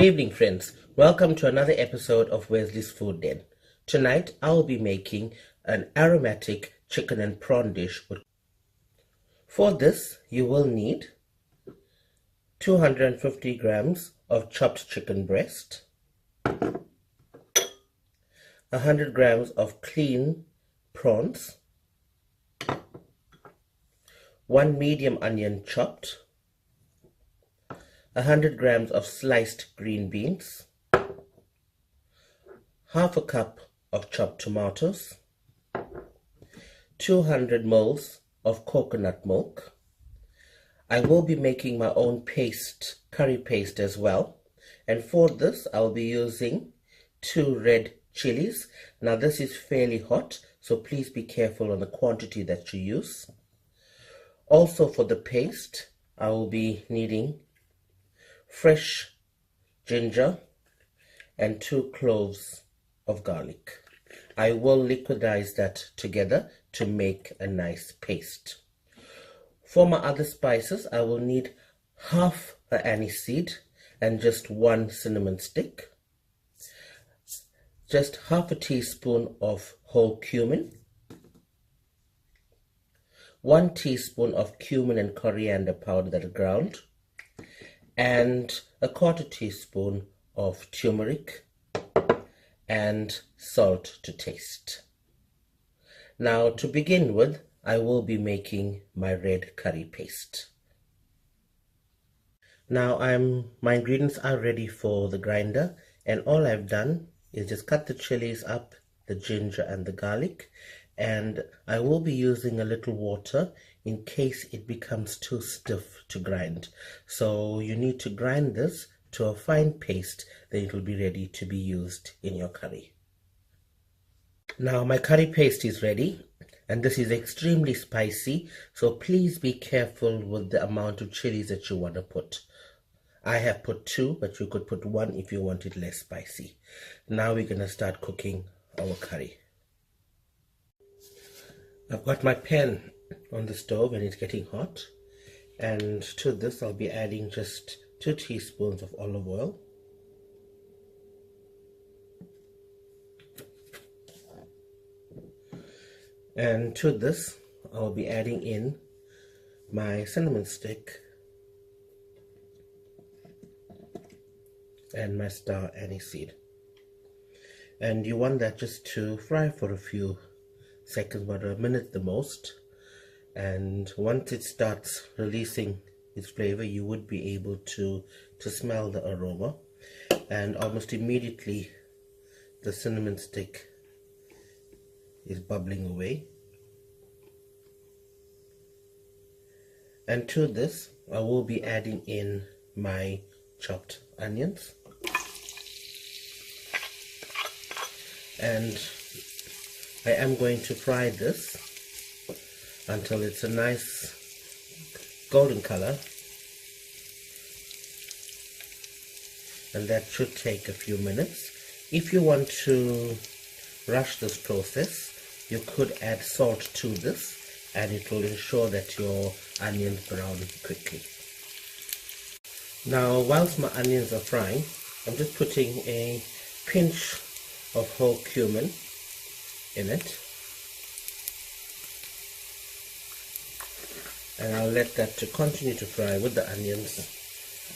evening, friends. Welcome to another episode of Wesley's Food Den. Tonight, I will be making an aromatic chicken and prawn dish. For this, you will need 250 grams of chopped chicken breast, 100 grams of clean prawns, 1 medium onion chopped, 100 grams of sliced green beans, half a cup of chopped tomatoes, 200 ml of coconut milk. I will be making my own paste, curry paste as well. And for this, I'll be using 2 red chilies. Now this is fairly hot, so please be careful on the quantity that you use. Also for the paste, I will be needing fresh ginger and 2 cloves of garlic. I will liquidize that together to make a nice paste. For my other spices, I will need half an aniseed and just 1 cinnamon stick, just half a teaspoon of whole cumin, 1 teaspoon of cumin and coriander powder that are ground, and a 1/4 teaspoon of turmeric and salt to taste. Now to begin with, I will be making my red curry paste. Now my ingredients are ready for the grinder, and all I've done is just cut the chilies up, the ginger and the garlic, and I will be using a little water in case it becomes too stiff to grind. So you need to grind this to a fine paste, then it will be ready to be used in your curry. Now my curry paste is ready, and this is extremely spicy, so please be careful with the amount of chilies that you want to put. I have put 2, but you could put 1 if you want it less spicy. Now we're going to start cooking our curry. I've got my pan on the stove and it's getting hot, and to this I'll be adding just 2 teaspoons of olive oil, and to this I'll be adding in my cinnamon stick and my star aniseed, and you want that just to fry for a few seconds, about a minute the most. And once it starts releasing its flavor, you would be able to smell the aroma, and almost immediately the cinnamon stick is bubbling away. And to this I will be adding in my chopped onions, and I am going to fry this until it's a nice golden color, and that should take a few minutes. If you want to rush this process, you could add salt to this, and it will ensure that your onions brown quickly. Now whilst my onions are frying, I'm just putting a pinch of whole cumin in it, and I'll let that to continue to fry with the onions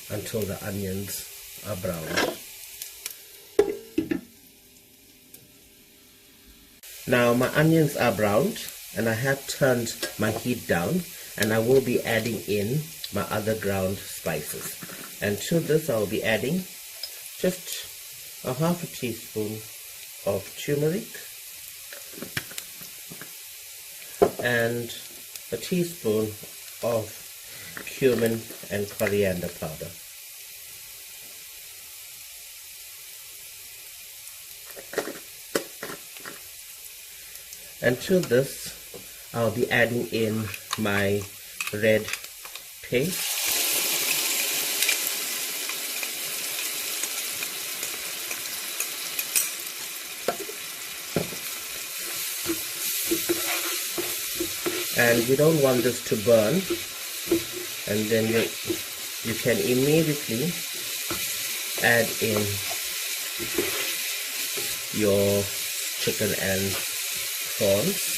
until the onions are brown. Now my onions are browned, and I have turned my heat down, and I will be adding in my other ground spices. And to this I'll be adding just a half a teaspoon of turmeric and a teaspoon of cumin and coriander powder. And to this I'll be adding in my red paste, and we don't want this to burn, and then you can immediately add in your chicken and prawns.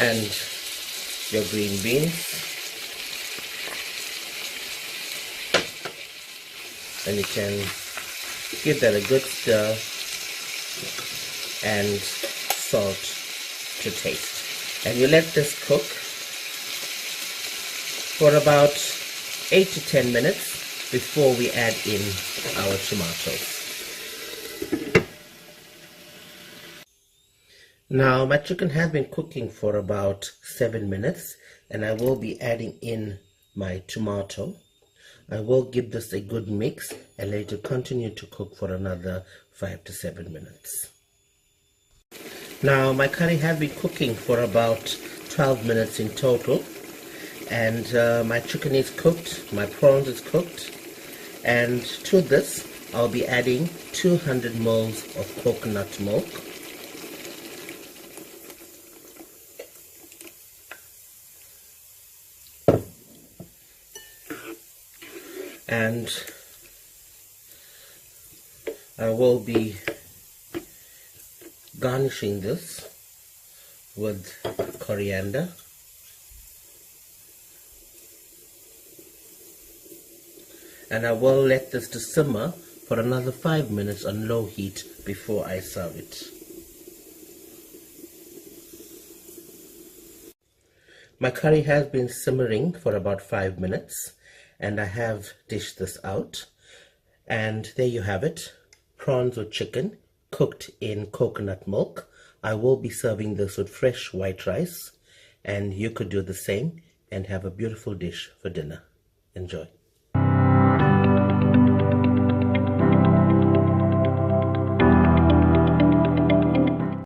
And your green beans, and you can give that a good stir and salt to taste, and you let this cook for about 8 to 10 minutes before we add in our tomatoes. Now my chicken has been cooking for about 7 minutes, and I will be adding in my tomato. I will give this a good mix and let it continue to cook for another 5 to 7 minutes. Now my curry has been cooking for about 12 minutes in total, and my chicken is cooked, my prawns is cooked, and to this I'll be adding 200 ml of coconut milk. And I will be garnishing this with coriander, and I will let this to simmer for another 5 minutes on low heat before I serve it. My curry has been simmering for about 5 minutes, and I have dished this out, and there you have it, prawns with chicken cooked in coconut milk. I will be serving this with fresh white rice, and you could do the same and have a beautiful dish for dinner. Enjoy.